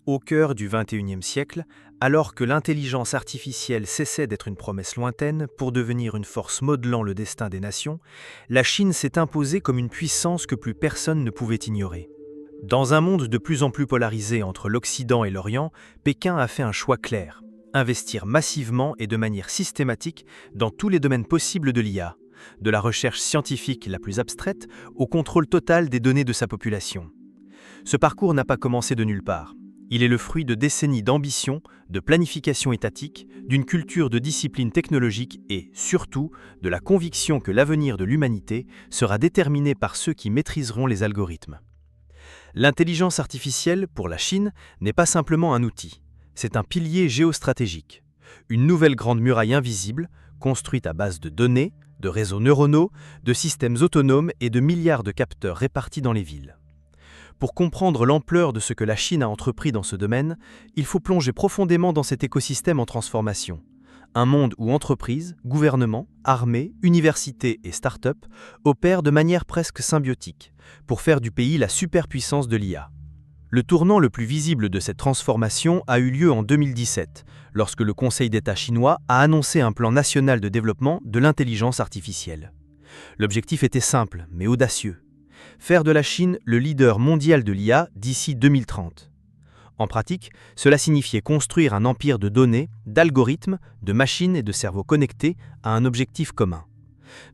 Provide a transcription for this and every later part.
Au cœur du XXIe siècle, alors que l'intelligence artificielle cessait d'être une promesse lointaine pour devenir une force modelant le destin des nations, la Chine s'est imposée comme une puissance que plus personne ne pouvait ignorer. Dans un monde de plus en plus polarisé entre l'Occident et l'Orient, Pékin a fait un choix clair: investir massivement et de manière systématique dans tous les domaines possibles de l'IA, de la recherche scientifique la plus abstraite au contrôle total des données de sa population. Ce parcours n'a pas commencé de nulle part. Il est le fruit de décennies d'ambition, de planification étatique, d'une culture de discipline technologique et, surtout, de la conviction que l'avenir de l'humanité sera déterminé par ceux qui maîtriseront les algorithmes. L'intelligence artificielle, pour la Chine, n'est pas simplement un outil, c'est un pilier géostratégique. Une nouvelle grande muraille invisible, construite à base de données, de réseaux neuronaux, de systèmes autonomes et de milliards de capteurs répartis dans les villes. Pour comprendre l'ampleur de ce que la Chine a entrepris dans ce domaine, il faut plonger profondément dans cet écosystème en transformation. Un monde où entreprises, gouvernements, armées, universités et start-up opèrent de manière presque symbiotique pour faire du pays la superpuissance de l'IA. Le tournant le plus visible de cette transformation a eu lieu en 2017, lorsque le Conseil d'État chinois a annoncé un plan national de développement de l'intelligence artificielle. L'objectif était simple, mais audacieux: faire de la Chine le leader mondial de l'IA d'ici 2030. En pratique, cela signifiait construire un empire de données, d'algorithmes, de machines et de cerveaux connectés à un objectif commun.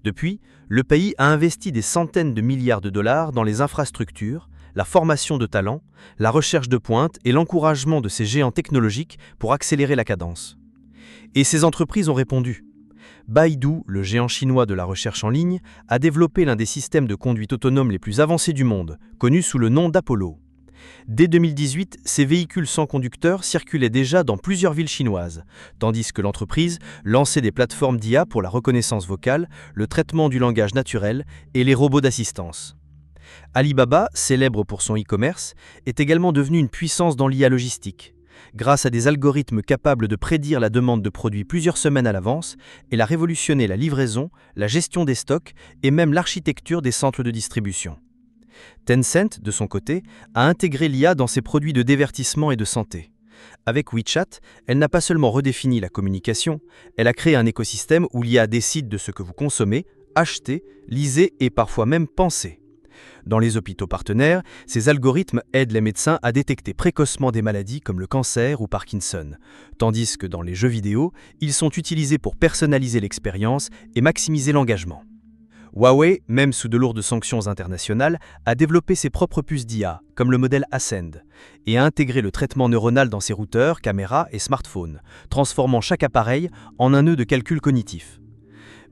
Depuis, le pays a investi des centaines de milliards de dollars dans les infrastructures, la formation de talents, la recherche de pointe et l'encouragement de ces géants technologiques pour accélérer la cadence. Et ces entreprises ont répondu. Baidu, le géant chinois de la recherche en ligne, a développé l'un des systèmes de conduite autonome les plus avancés du monde, connu sous le nom d'Apollo. Dès 2018, ces véhicules sans conducteur circulaient déjà dans plusieurs villes chinoises, tandis que l'entreprise lançait des plateformes d'IA pour la reconnaissance vocale, le traitement du langage naturel et les robots d'assistance. Alibaba, célèbre pour son e-commerce, est également devenu une puissance dans l'IA logistique. Grâce à des algorithmes capables de prédire la demande de produits plusieurs semaines à l'avance, elle a révolutionné la livraison, la gestion des stocks et même l'architecture des centres de distribution. Tencent, de son côté, a intégré l'IA dans ses produits de divertissement et de santé. Avec WeChat, elle n'a pas seulement redéfini la communication, elle a créé un écosystème où l'IA décide de ce que vous consommez, achetez, lisez et parfois même pensez. Dans les hôpitaux partenaires, ces algorithmes aident les médecins à détecter précocement des maladies comme le cancer ou Parkinson, tandis que dans les jeux vidéo, ils sont utilisés pour personnaliser l'expérience et maximiser l'engagement. Huawei, même sous de lourdes sanctions internationales, a développé ses propres puces d'IA, comme le modèle Ascend, et a intégré le traitement neuronal dans ses routeurs, caméras et smartphones, transformant chaque appareil en un nœud de calcul cognitif.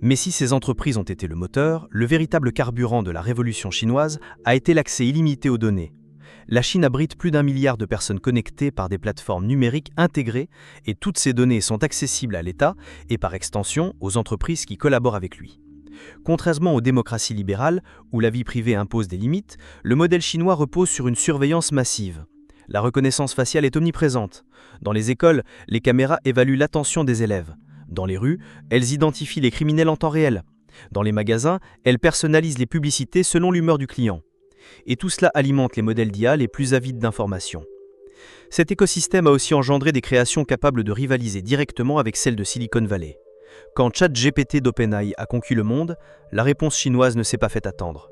Mais si ces entreprises ont été le moteur, le véritable carburant de la révolution chinoise a été l'accès illimité aux données. La Chine abrite plus d'1 milliard de personnes connectées par des plateformes numériques intégrées et toutes ces données sont accessibles à l'État et par extension aux entreprises qui collaborent avec lui. Contrairement aux démocraties libérales, où la vie privée impose des limites, le modèle chinois repose sur une surveillance massive. La reconnaissance faciale est omniprésente. Dans les écoles, les caméras évaluent l'attention des élèves. Dans les rues, elles identifient les criminels en temps réel. Dans les magasins, elles personnalisent les publicités selon l'humeur du client. Et tout cela alimente les modèles d'IA les plus avides d'informations. Cet écosystème a aussi engendré des créations capables de rivaliser directement avec celles de Silicon Valley. Quand ChatGPT d'OpenAI a conquis le monde, la réponse chinoise ne s'est pas fait attendre.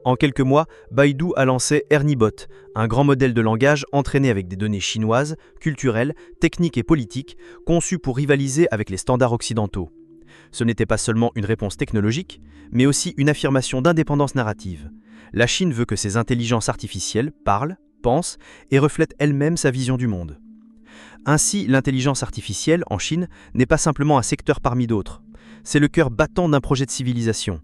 En quelques mois, Baidu a lancé ErnieBot, un grand modèle de langage entraîné avec des données chinoises, culturelles, techniques et politiques, conçues pour rivaliser avec les standards occidentaux. Ce n'était pas seulement une réponse technologique, mais aussi une affirmation d'indépendance narrative. La Chine veut que ses intelligences artificielles parlent, pensent et reflètent elles-mêmes sa vision du monde. Ainsi, l'intelligence artificielle, en Chine, n'est pas simplement un secteur parmi d'autres. C'est le cœur battant d'un projet de civilisation.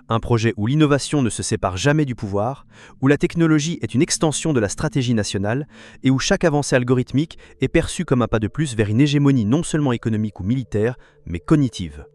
Un projet où l'innovation ne se sépare jamais du pouvoir, où la technologie est une extension de la stratégie nationale et où chaque avancée algorithmique est perçue comme un pas de plus vers une hégémonie non seulement économique ou militaire, mais cognitive.